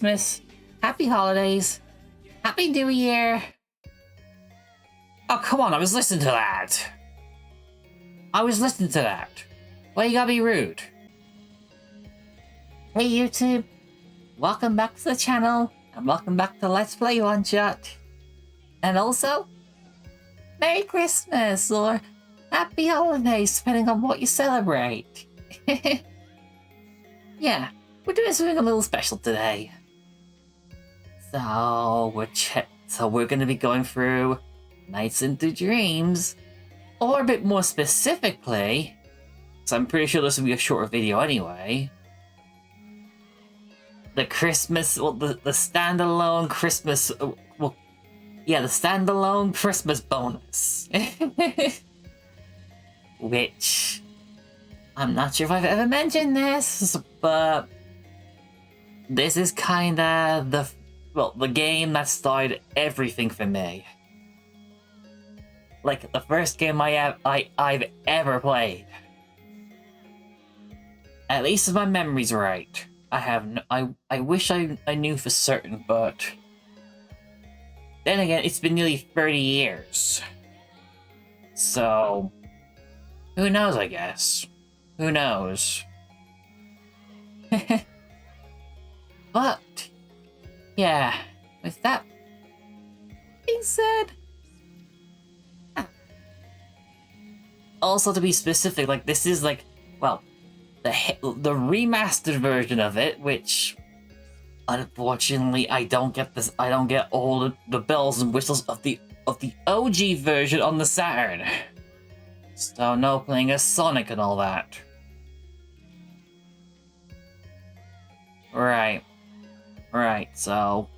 Christmas, Happy Holidays, Happy New Year. Oh, come on, I was listening to that. Why you gotta be rude? Hey YouTube, welcome back to the channel, and welcome back to Let's Play One Shot. And also, Merry Christmas, or Happy Holidays, depending on what you celebrate. Yeah, we're doing something a little special today. So we're gonna be going through Nights into Dreams, or a bit more specifically, so I'm pretty sure this will be a shorter video anyway. The Christmas, well, the standalone Christmas, the standalone Christmas bonus, which I'm not sure if I've ever mentioned this, but this is kinda the game that started everything for me. Like the first game I've ever played. At least if my memory's right. I wish I knew for certain, but then again, it's been nearly 30 years. So who knows, I guess. Who knows? But yeah, with that being said, also to be specific, like this is like, well, the remastered version of it, which unfortunately I don't get all the bells and whistles of the OG version on the Saturn. So no playing as Sonic and all that. Right, so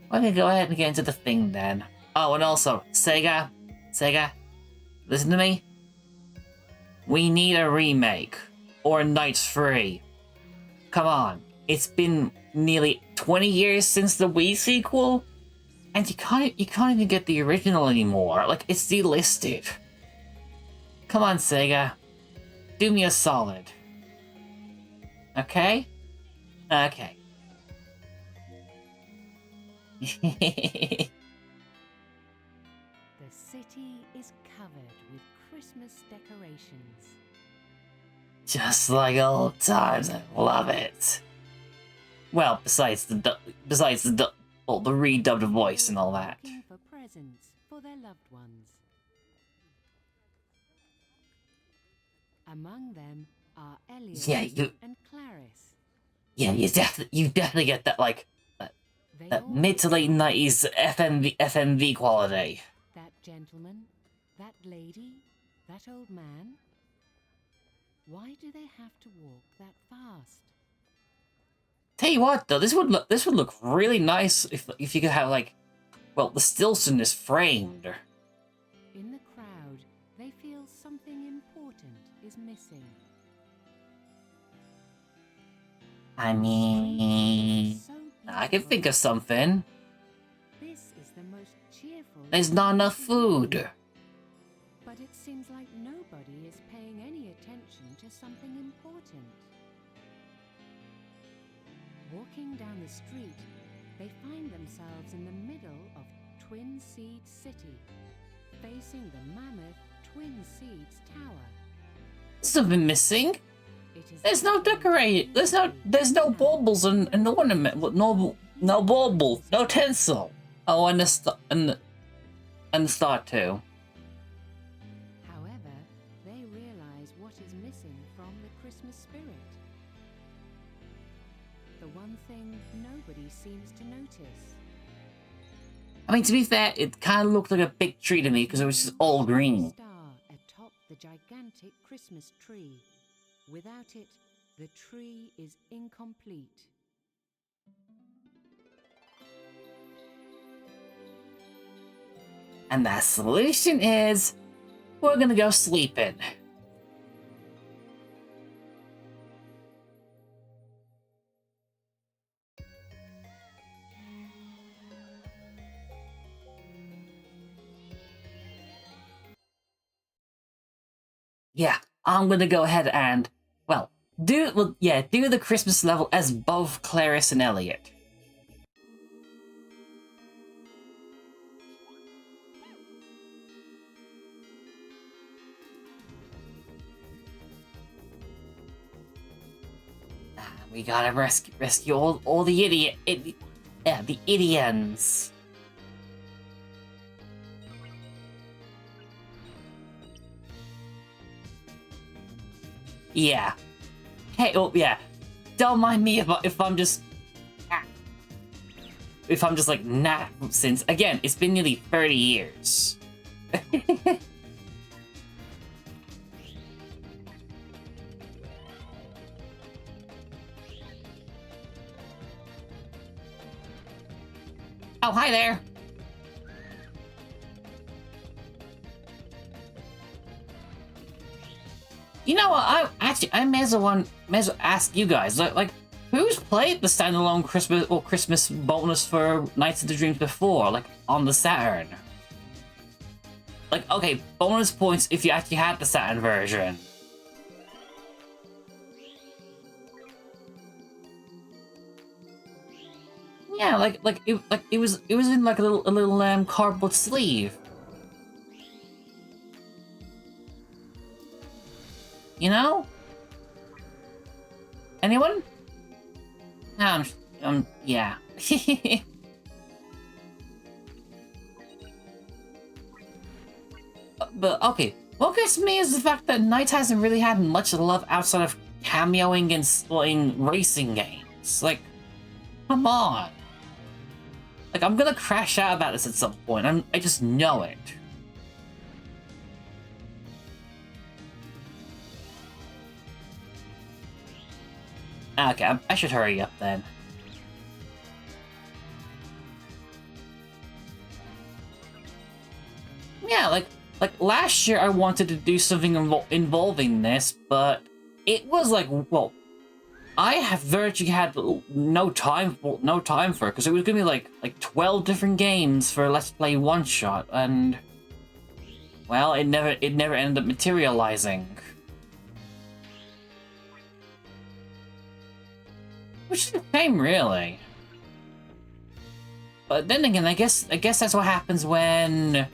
I'm gonna go ahead and get into the thing then. Oh, and also, Sega, listen to me. We need a remake, or Nights 3. Come on, it's been nearly 20 years since the Wii sequel, and you can't even get the original anymore. Like, it's delisted. Come on, Sega, do me a solid. Okay? Okay. The city is covered with Christmas decorations. Just like old times, I love it. Well, besides the redubbed voice and all that. Looking for presents for their loved ones. Among them are Elliot and Clarice. Yeah, you definitely get that, like, that mid to late 90s FMV quality. That gentleman, that lady, that old man. Why do they have to walk that fast? Tell you what, though, this would look really nice if you could have, like, well, the stills in this framed. In the crowd, they feel something important is missing. I mean, I can think of something. This is the most cheerful. There's not enough food. But it seems like nobody is paying any attention to something important. Walking down the street, they find themselves in the middle of Twin Seeds City, facing the mammoth Twin Seeds Tower. Something missing. There's no decorating. There's no baubles and no ornament. No baubles. No tinsel. Oh, and the star too. However, they realize what is missing from the Christmas spirit. The one thing nobody seems to notice. I mean, to be fair, it kind of looked like a big tree to me because it was just all green. Star atop the gigantic Christmas tree. Without it, the tree is incomplete. And the solution is, we're gonna go sleeping. Yeah, I'm gonna go ahead and, well, do the Christmas level as both Clarice and Elliot. We gotta rescue all the the idiots. Yeah. Hey, oh yeah. Don't mind me if I'm just like nah, since again it's been nearly 30 years. Oh, hi there. You know what? I may as well ask you guys like who's played the standalone Christmas bonus for Nights of the Dreams before, like on the Saturn? Like, okay, bonus points if you actually had the Saturn version. Yeah, like it was in like a little cardboard sleeve. You know? Anyone? No, yeah. But okay, what gets me is the fact that Knight hasn't really had much love outside of cameoing in racing games. Like, come on. Like, I'm gonna crash out about this at some point. I just know it. Okay, I should hurry up then. Yeah, like last year I wanted to do something involving this, but it was like, well, I have virtually had no time for it because it was gonna be like 12 different games for Let's Play One Shot, and well, it never ended up materializing. Which is a shame, really. But then again, I guess that's what happens when,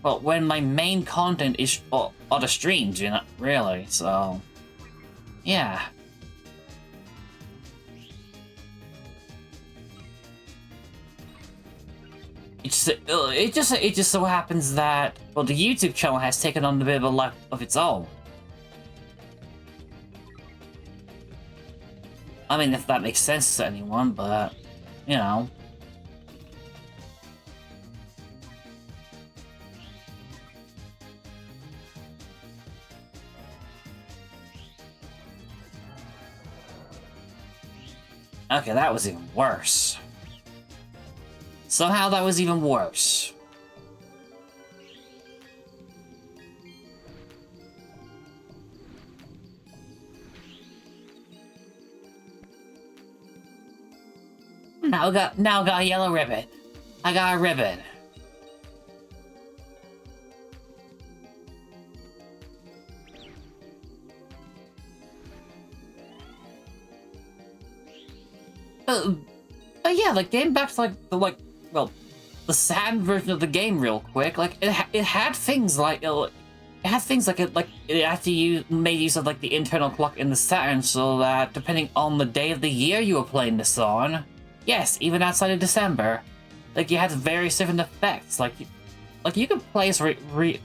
well, when my main content is are the streams, you know, really. So, yeah. It just so happens that, well, the YouTube channel has taken on a bit of a life of its own. I mean, if that makes sense to anyone, but, you know. Okay, that was even worse. Somehow that was even worse. Now got a yellow ribbon. I got a ribbon. But yeah, like getting back to the Saturn version of the game real quick. Like it had things like it actually made use of like the internal clock in the Saturn, so that depending on the day of the year you were playing this on, yes, even outside of December, like you had various different effects. Like you could play as Riala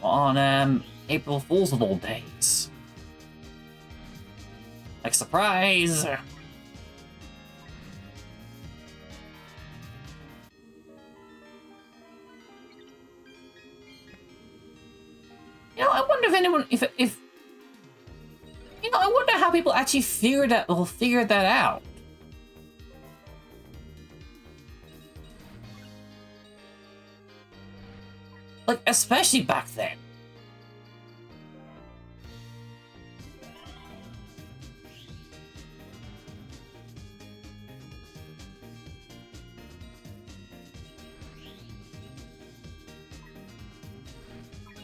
on April Fool's of all days. Like, surprise! You know, I wonder if anyone, if you know, I wonder how people actually figured that out. Like, especially back then.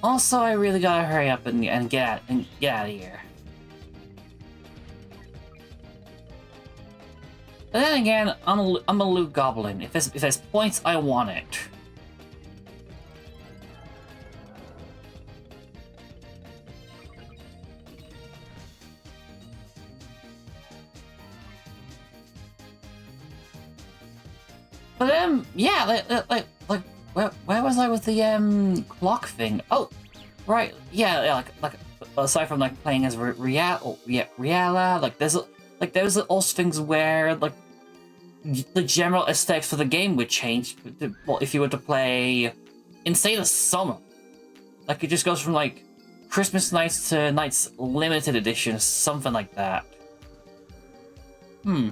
Also, I really gotta hurry up and get out of here. But then again, I'm a loot goblin. If there's points, I want it. But yeah, where was I with the clock thing? Oh, right, yeah, like aside from like playing as Riala, like there's also things where like the general aesthetics for the game would change. Well, if you were to play in say the summer, like it just goes from like Christmas Nights to Nights Limited Edition, something like that. Hmm.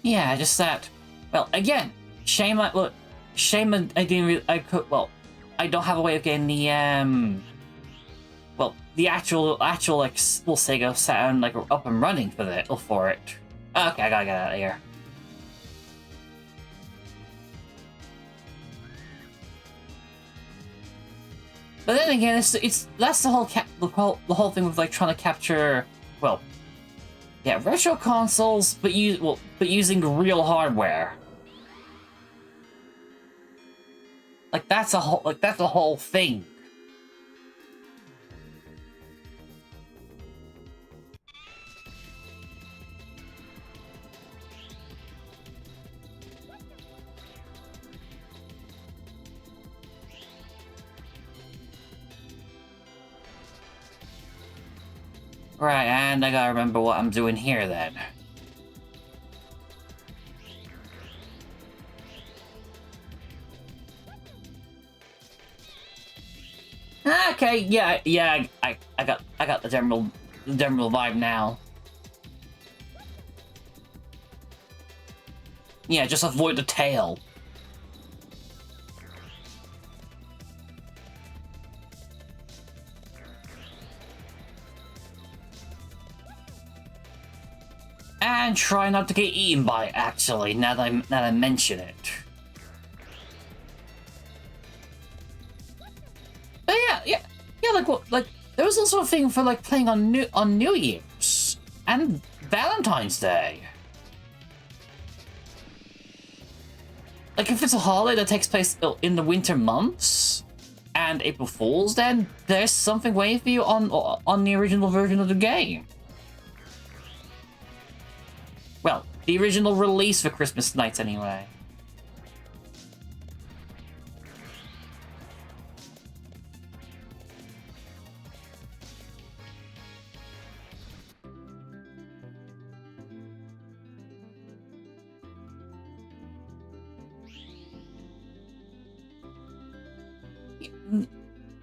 Yeah, just that. Well, again, shame. Shame. I didn't. I could. Well, I don't have a way of getting the well, the actual like well Sega Saturn like up and running for it. Okay, I gotta get out of here. But then again, it's that's the whole thing with like trying to capture well. Yeah, retro consoles, but using real hardware. Like that's a whole thing. Right, and I gotta remember what I'm doing here then. Okay, yeah, I got the general vibe now. Yeah, just avoid the tail. And try not to get eaten by it, actually, now that I mention it. But yeah, like there was also a thing for like playing on New Year's and Valentine's Day. Like if it's a holiday that takes place in the winter months and April Fools, then there's something waiting for you on the original version of the game. Well, the original release for Christmas nights, anyway.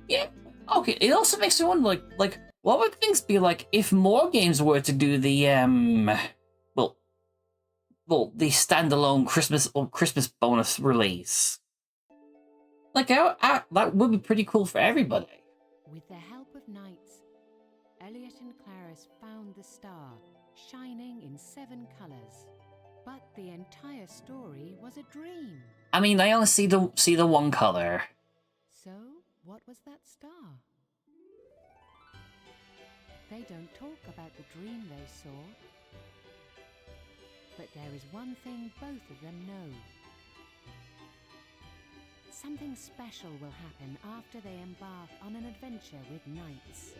Yeah. Okay. It also makes me wonder, like, what would things be like if more games were to do the the standalone Christmas bonus release? Like, that would be pretty cool for everybody. With the help of knights, Elliot and Clarice found the star, shining in 7 colors. But the entire story was a dream. I mean, I only see the one color. So, what was that star? They don't talk about the dream they saw. But there is one thing both of them know. Something special will happen after they embark on an adventure with knights.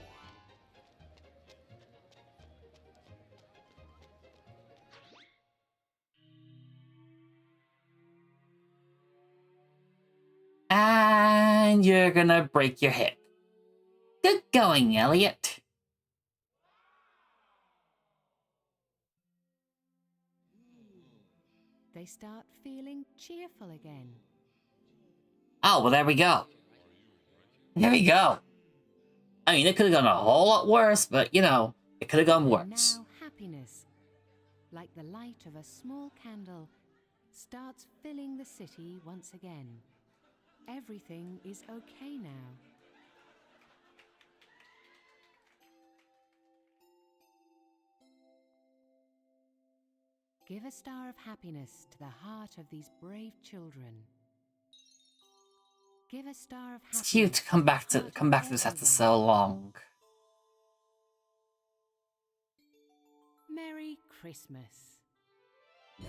And you're gonna break your hip. Good going, Elliot. They start feeling cheerful again. Oh, well, there we go. There we go. I mean, it could have gone a whole lot worse, but, you know, it could have gone worse. Now happiness, like the light of a small candle, starts filling the city once again. Everything is okay now. Give a star of happiness to the heart of these brave children. Give a star of happiness. It's cute to come back to this after so long. Merry Christmas.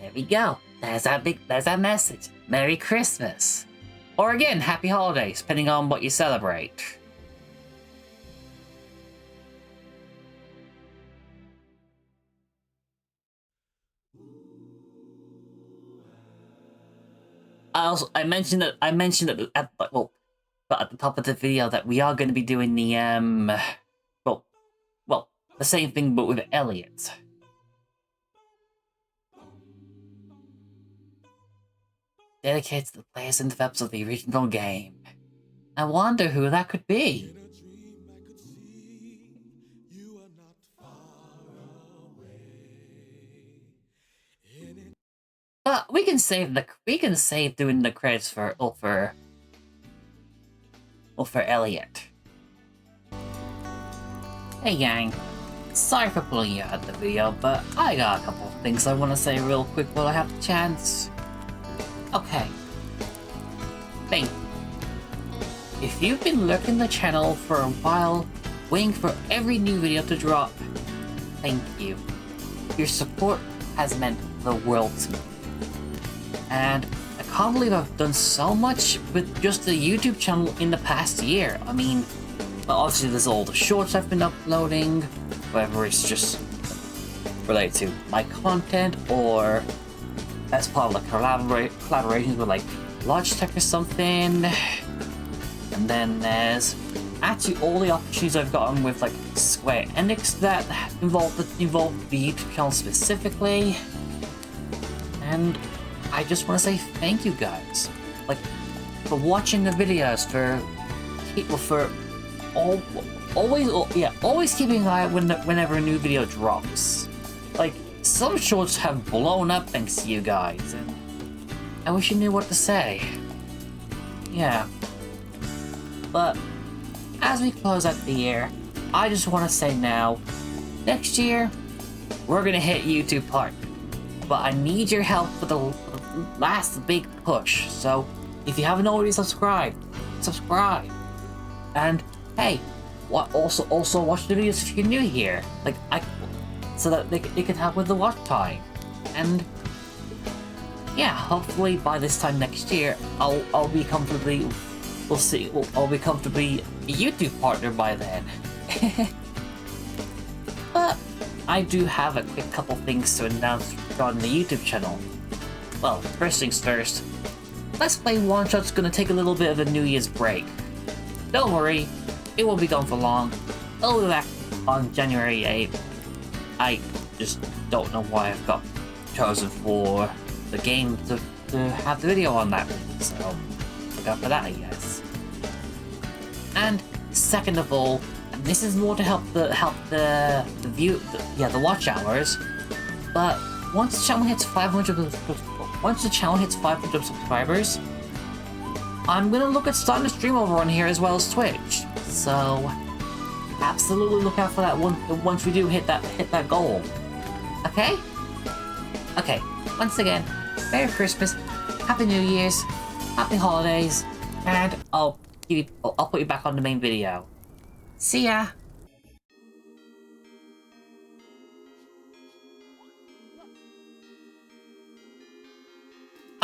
There we go. There's our message. Merry Christmas. Or again, happy holidays, depending on what you celebrate. I mentioned at the top of the video that we are going to be doing the the same thing but with Elliot. Dedicated to the players and developers of the original game. I wonder who that could be. But we can save doing the credits for Elliot. Hey gang, sorry for pulling you out of the video, but I got a couple of things I want to say real quick while I have the chance. Okay. Thank you. If you've been lurking the channel for a while, waiting for every new video to drop, thank you. Your support has meant the world to me. And I can't believe I've done so much with just the YouTube channel in the past year. I mean, well, obviously there's all the shorts I've been uploading, whether it's just related to my content or as part of like collaborations with like Logitech or something. And then there's actually all the opportunities I've gotten with like Square Enix that involve the YouTube channel specifically. And I just want to say thank you guys, like, for watching the videos, for always keeping an eye out whenever a new video drops. Like, some shorts have blown up thanks to you guys, and I wish you knew what to say. Yeah. But as we close out the year, I just want to say now, next year we're gonna hit YouTube Partner. But I need your help for the last big push. So if you haven't already subscribed, subscribe. And hey, also watch the videos if you're new here. Like so that they can help with the watch time. And yeah, hopefully by this time next year, I'll be comfortably. We'll see. I'll be comfortably a YouTube partner by then. But I do have a quick couple things to announce on the YouTube channel. Well, first things first, Let's Play One Shot's gonna take a little bit of a New Year's break. Don't worry, it won't be gone for long. I'll be back on January 8th. I just don't know why I've got chosen for the game to have the video on that week, so look out for that, I guess. And second of all, and this is more to help the watch hours, but once the channel hits 500 subscribers, I'm gonna look at starting to stream over on here as well as Twitch. So absolutely look out for that once we do hit that goal. Okay? Okay. Once again, Merry Christmas, Happy New Year's, Happy Holidays, and I'll put you back on the main video. See ya!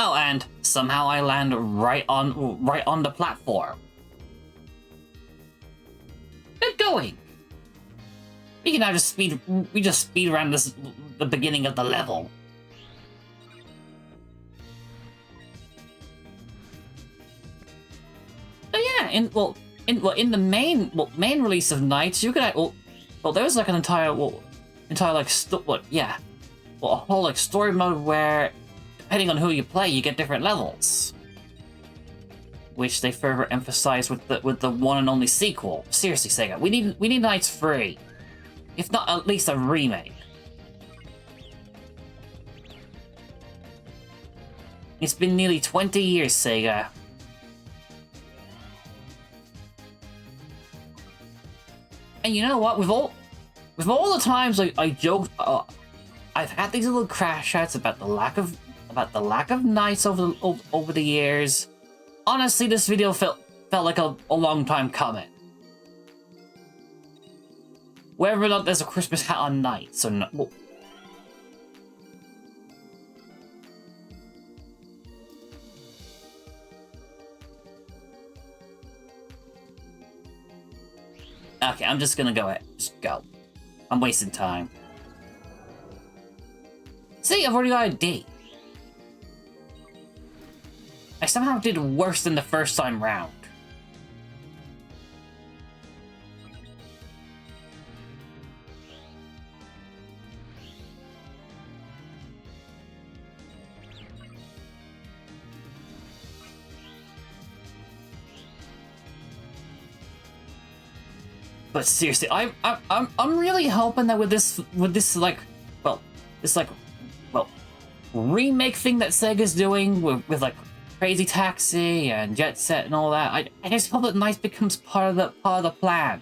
Oh, and somehow I land right on the platform. Good going. We can now just speed around the beginning of the level. Oh yeah, in the main release of Nights, you could there's like an entire whole like story mode where, depending on who you play, you get different levels, which they further emphasize with the one and only sequel. Seriously, Sega, we need Nights 3, if not at least a remake. It's been nearly 20 years, Sega. And you know what? With all the times I joked, I've had these little crash outs about the lack of Nights over the years. Honestly, this video felt like a long time coming. Whether or not there's a Christmas hat on Nights or not. Well, Okay, I'm just gonna go ahead. Just go. I'm wasting time. See, I've already got a D. I somehow did worse than the first time round. But seriously, I'm really hoping that with this remake thing that Sega's doing with like Crazy Taxi and Jet Set and all that, I just hope that NiGHTS becomes part of the plan.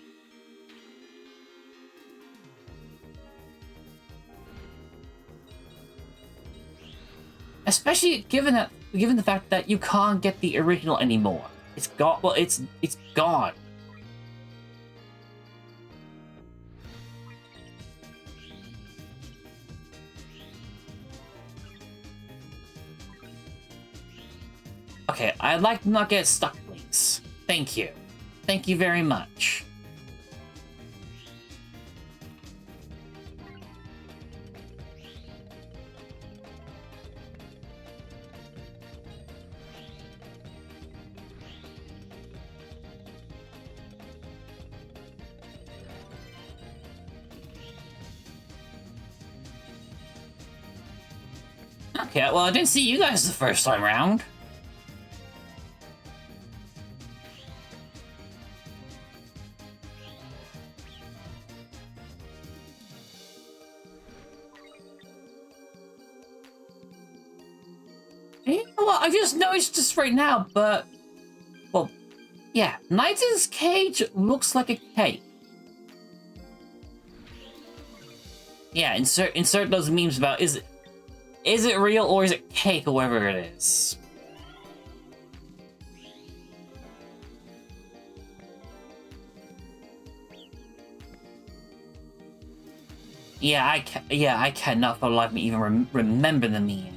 Especially given the fact that you can't get the original anymore. It's gone. Well, it's gone. Okay, I'd like to not get stuck, please. Thank you. Thank you very much. Okay, well, I didn't see you guys the first time round. You know what? I just noticed this right now, but... Well, yeah. NiGHTS' cage looks like a cake. Yeah, insert those memes about, is it real or is it cake or whatever it is? Yeah, I cannot for the life of me even remember the meme.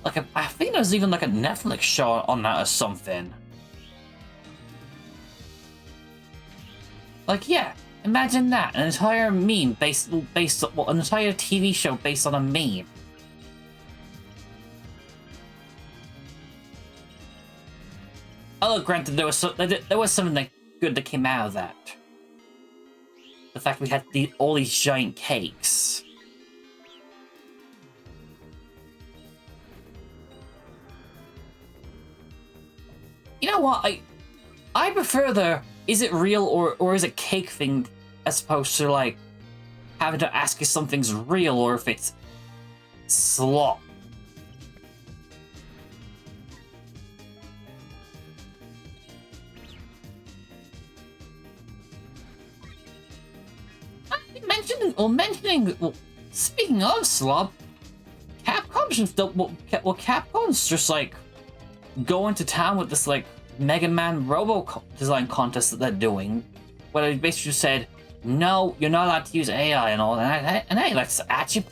Like, I think there's even like a Netflix show on that or something. Like, yeah, imagine that, an entire meme based on, well, an entire TV show based on a meme. Oh, granted, there was something that good that came out of that. The fact we had all these giant cakes. You know what? I prefer the is it real or is it cake thing as opposed to like having to ask if something's real or if it's slop. Speaking of slop, Capcom's just like going to town with this like Mega Man Robo design contest that they're doing, where they basically just said, no, you're not allowed to use AI and all that. And hey, that's actually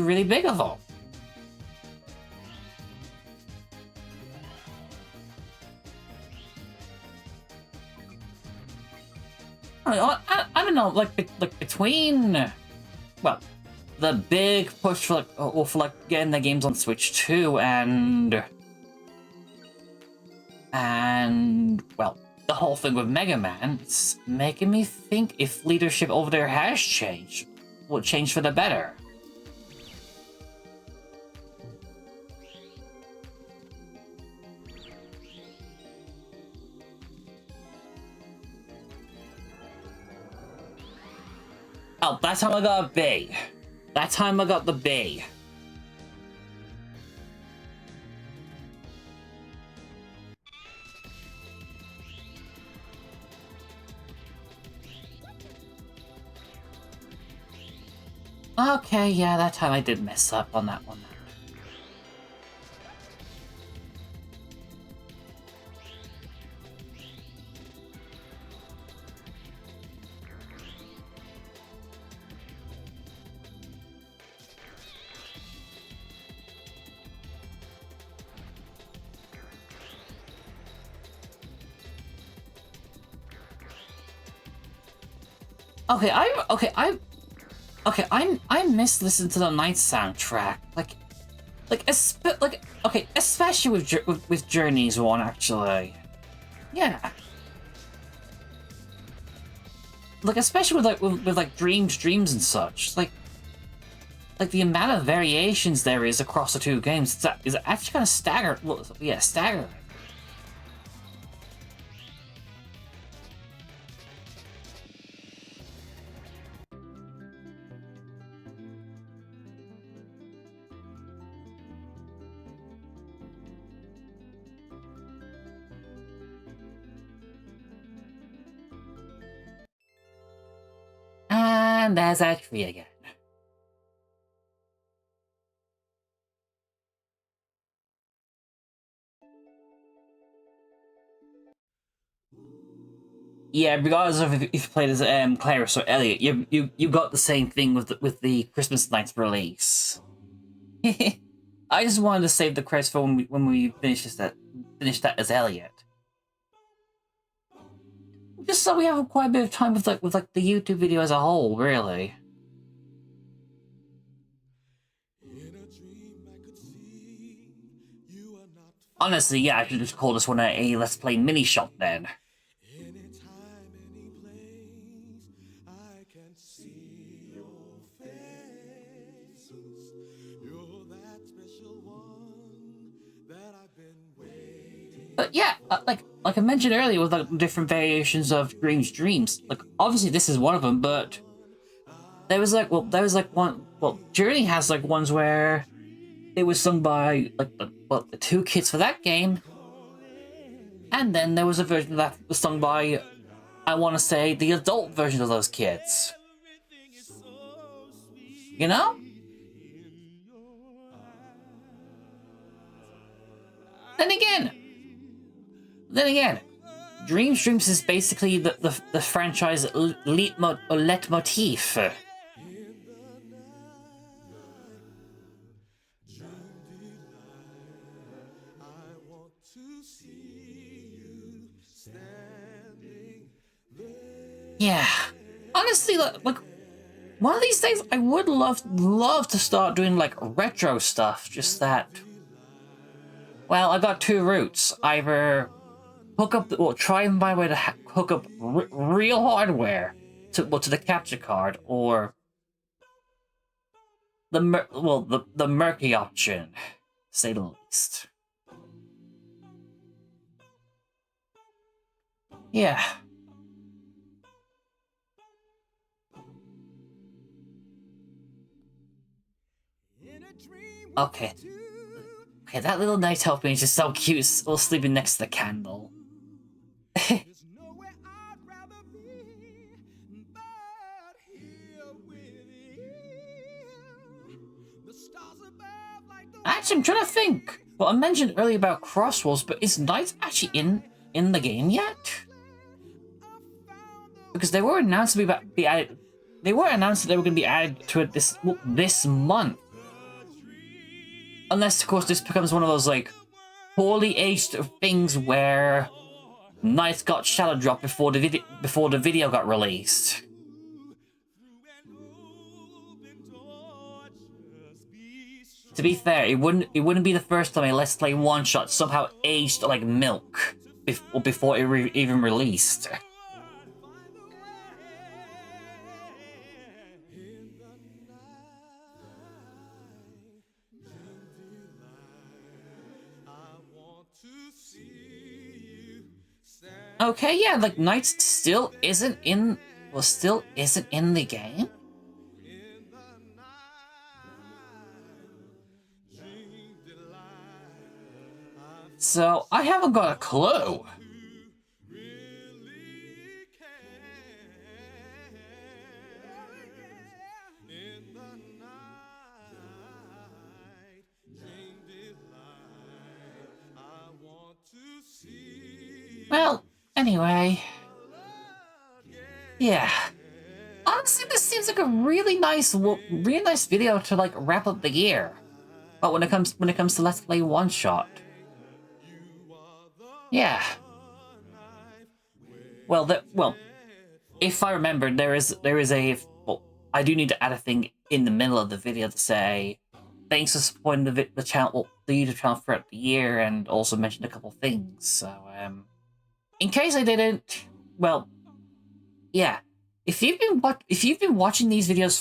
really big of them. I don't know, like between, well, the big push for getting the games on Switch 2 and well, the whole thing with Mega Man, it's making me think if leadership over there has changed, will change for the better. Oh, that time I got a B. That time I got the B. Okay, yeah, that time I did mess up on that one. Okay, I miss listening to the Night soundtrack. Especially with Journey's one, actually. Yeah. Like, especially with like Dreams and such. Like the amount of variations there is across the two games is actually kind of staggering. Well, yeah, staggering. And there's that tree again. Yeah, regardless of if you played as Claris or Elliot, you got the same thing with the Christmas Nights release. I just wanted to save the credits for when we finish that as Elliot. Just so we have quite a bit of time with the YouTube video as a whole, really. Honestly, yeah, I should just call this one a Let's Play mini shot then. But yeah, like I mentioned earlier with like different variations of Dreams, like obviously this is one of them, but there was one, Journey has like ones where it was sung by like the two kids for that game, and then there was a version that was sung by, I want to say, the adult version of those kids. You know? Then again, Dreams is basically the franchise leitmotif. Yeah, honestly, like one of these days, I would love to start doing like retro stuff. Just that, well, I got two routes: either try and find a way to hook up real hardware to the capture card, or the murky option, to say the least. Yeah. Okay. Okay, that little night helping is just so cute, all sleeping next to the candle. Actually, I'm trying to think. Well, I mentioned earlier about Crosswalls, but is Night actually in the game yet? Because they were announced to be added. They were announced that they were going to be added to it this month. Unless, of course, this becomes one of those like poorly aged things where Night got shadow dropped before the video got released. To be fair, it wouldn't be the first time a Let's Play one shot somehow aged like milk before it even released. Okay, yeah, like Night still isn't in the game. So I haven't got a clue. Well, anyway. Yeah. Honestly, this seems like a really nice video to like wrap up the year. But when it comes to Let's Play one shot. Yeah. Well, if I remember, there is a, well, I do need to add a thing in the middle of the video to say thanks for supporting the channel, well, the YouTube channel throughout the year, and also mention a couple things. So in case I didn't, well, yeah. If you've been watching these videos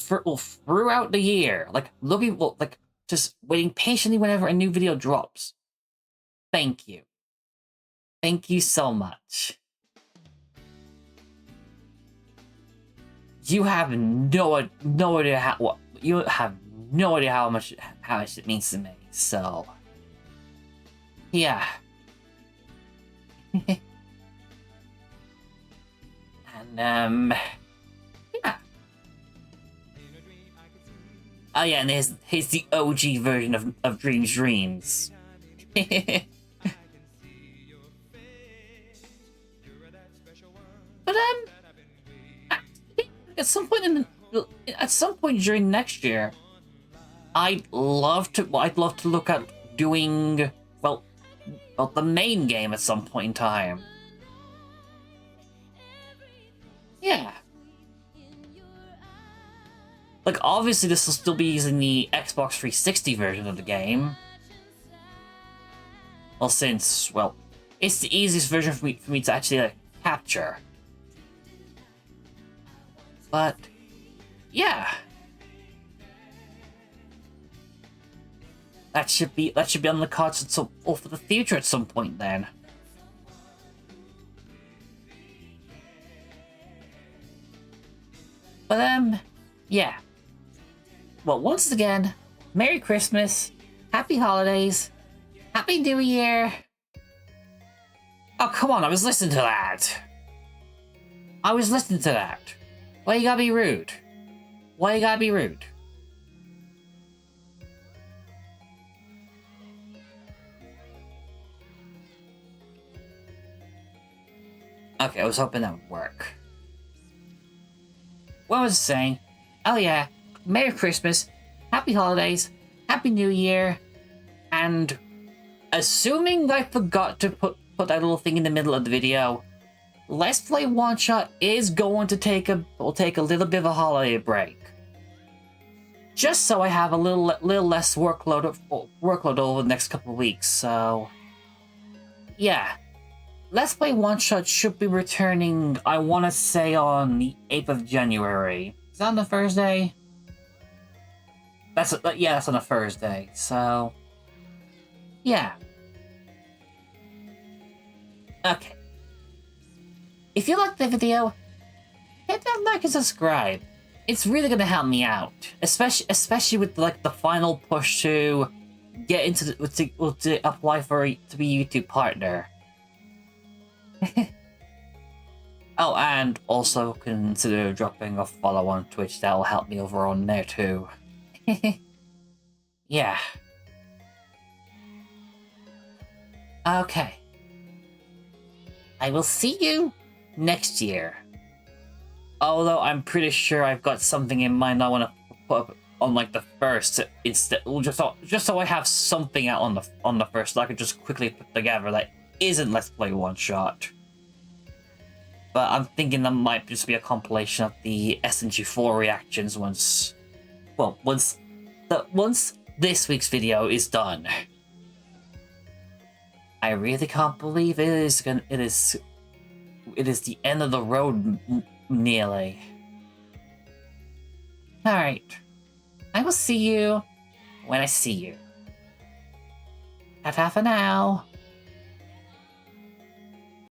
throughout the year, like looking, well, like just waiting patiently whenever a new video drops, thank you. Thank you so much. You have no idea how much it means to me. So yeah. And yeah. Oh yeah, and here's the OG version of Dreams. But at some point during next year, I'd love to look at doing well the main game at some point in time. Yeah. Like, obviously this will still be using the Xbox 360 version of the game. Well, since, well, it's the easiest version for me to actually capture. But yeah. That should be on the cards for the future at some point then. But yeah. Well, once again, Merry Christmas, Happy Holidays, Happy New Year. Oh, come on, I was listening to that. Why you gotta be rude? Okay, I was hoping that would work. What was I saying? Oh yeah, Merry Christmas, Happy Holidays, Happy New Year, and assuming I forgot to put that little thing in the middle of the video, Let's Play One Shot is going to take a little bit of a holiday break, just so I have a little less workload over the next couple of weeks. So yeah. Let's Play One Shot should be returning, I want to say, on the 8th of January. Is that on a Thursday? That's on a Thursday. So yeah. Okay. If you liked the video, hit that like and subscribe. It's really gonna help me out, especially with the final push to get into to apply to be a YouTube partner. Oh, and also consider dropping a follow on Twitch. That'll help me over on there too. Yeah. Okay. I will see you next year. Although I'm pretty sure I've got something in mind I want to put up on the first instead, just so I have something out on the first that I could just quickly put together that isn't Let's Play One Shot. But I'm thinking that might just be a compilation of the SNG4 reactions once this week's video is done. I really can't believe it is the end of the road nearly. Alright. I will see you when I see you. Ta-ta for now.